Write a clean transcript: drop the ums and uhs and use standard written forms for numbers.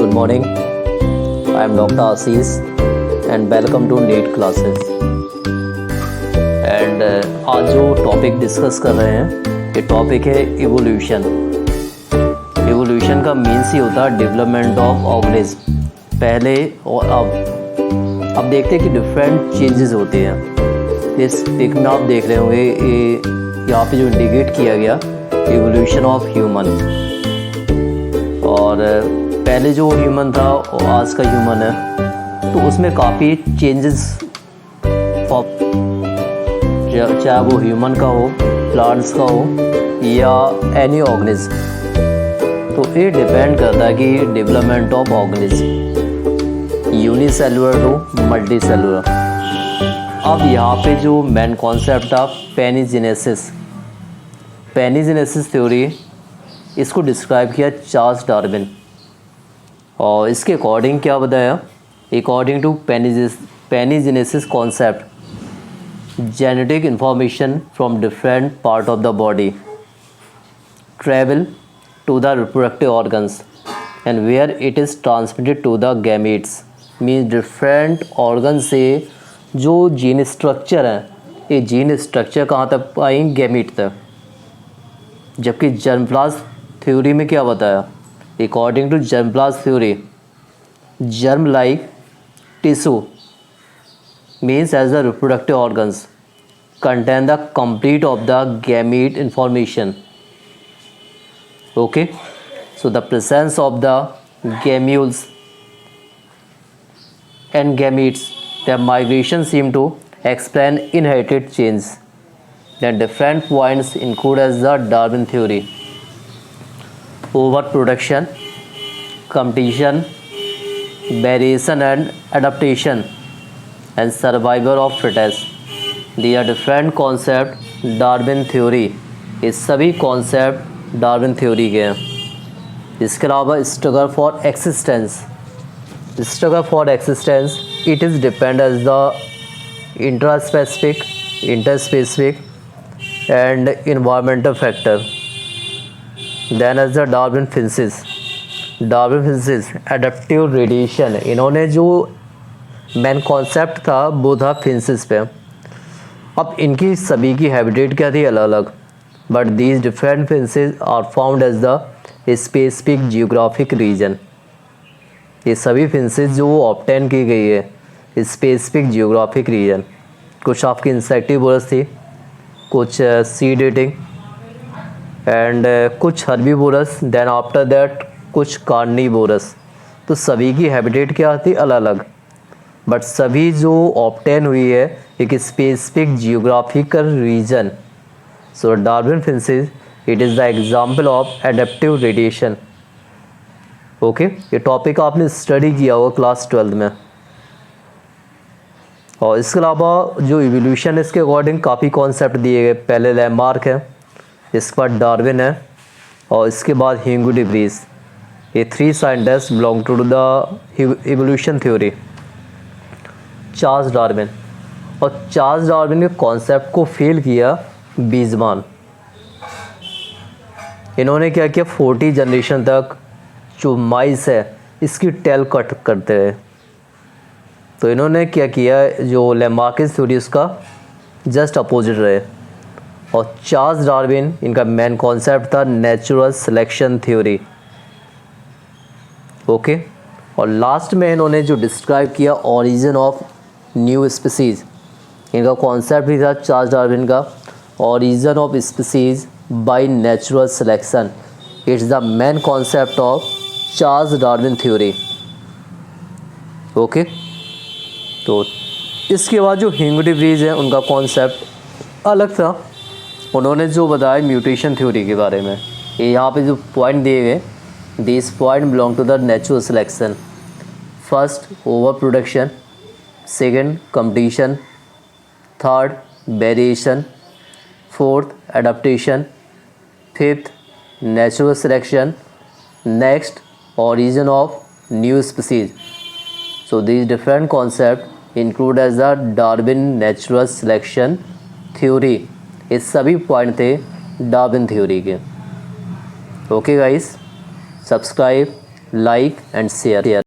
Good morning. I am Dr. Assis and welcome to NEET classes. And आज जो topic discuss कर रहे हैं ये टॉपिक है इवोल्यूशन। इवोल्यूशन का मीन्स ही होता है डेवलपमेंट ऑफ ऑर्गेनिज्म। पहले और अब देखते हैं कि डिफरेंट चेंजेस होते हैं। इस पिक में आप देख रहे होंगे यहाँ पे जो इंडिकेट किया गया इवोल्यूशन ऑफ ह्यूमन। और पहले जो ह्यूमन था और आज का ह्यूमन है तो उसमें काफ़ी चेंजेस, चाहे वो ह्यूमन का हो, प्लांट्स का हो या एनी ऑर्गेनिज्म, तो ये डिपेंड करता है कि development of organism unicellular to multicellular. अब यहाँ पे जो मेन कॉन्सेप्ट था पैनीजेनेसिस थ्योरी, इसको डिस्क्राइब किया चार्ल्स डार्विन। और इसके अकॉर्डिंग क्या बताया, according to pangenesis concept, genetic information from different part of the body travel to the reproductive organs and where it is transmitted to the gametes. Means different organ से जो gene structure है, ये gene structure कहाँ तक आएंगे, gamete तक। जबकि germplasm theory में क्या बताया, according to germplasm theory, germ like tissue means as the reproductive organs contain the complete of the gamete information. Okay, so the presence of the gamules and gametes, their migration seem to explain inherited change. Then different points include as the Darwin theory: overproduction, competition, variation and adaptation, and survival of fittest. These are different concept Darwin theory. ये सभी concept Darwin theory के हैं। इसके अलावा struggle for existence, it is depend as the interspecific and environmental factor. Then as the Darwin finches adaptive radiation. इन्होंने जो main concept था वो था फिंसिस पे। अब इनकी सभी की हैबिटेट क्या थी, अलग अलग, but these different finches are found as the specific geographic region. ये सभी फिंसेस जो ऑब्टेन की गई है स्पेसिफिक जियोग्राफिक रीजन। कुछ आपकी इंसेक्टिवोरस थी, कुछ सीड ईटिंग एंड कुछ हर्बीवोरस, देन आफ्टर दैट कुछ कार्निवोरस। तो सभी की हैबिटेट क्या थी, अलग अलग, बट सभी जो ऑब्टेन हुई है एक specific geographical region. So Darwin finches it is the example of adaptive radiation. Okay, ये टॉपिक आपने स्टडी किया होगा क्लास 12 में। और इसके अलावा जो इवोल्यूशन, इसके अकॉर्डिंग काफ़ी कॉन्सेप्ट दिए गए। पहले लैमार्क है, इसके बाद डार्विन है और इसके बाद ह्यूगो डी व्रीज। ये 3 scientist belong to the evolution theory. Charles Darwin, और चार्ल्स डार्विन के कॉन्सेप्ट को फेल किया बीजमान। इन्होंने क्या किया, 40 जनरेशन तक जो माइस है इसकी टेल कट करते रहे। तो इन्होंने क्या किया, जो लैमार्किस थ्योरी उसका जस्ट अपोजिट रहे। और चार्ल्स डार्विन, इनका मेन कॉन्सेप्ट था नेचुरल सिलेक्शन थ्योरी। ओके, और लास्ट में इन्होंने जो डिस्क्राइब किया ओरिजिन ऑफ न्यू स्पीसीज़, इनका कॉन्सेप्ट भी था चार्ल्स डार्विन का, origin of species by natural selection. It's the main concept of Charles Darwin theory. Okay, तो इसके बाद जो ह्यूगो डी व्रीज है उनका कॉन्सेप्ट अलग था। उन्होंने जो बताया म्यूटेशन थ्योरी के बारे में, ये यहाँ पे जो पॉइंट दिए गए, this point belong to the natural selection. First over production, second competition, third variation, fourth adaptation, fifth natural selection, next origin of new species. So these different concepts include as the Darwin natural selection theory. ये सभी point थे Darwin theory के। Okay guys, subscribe like and share.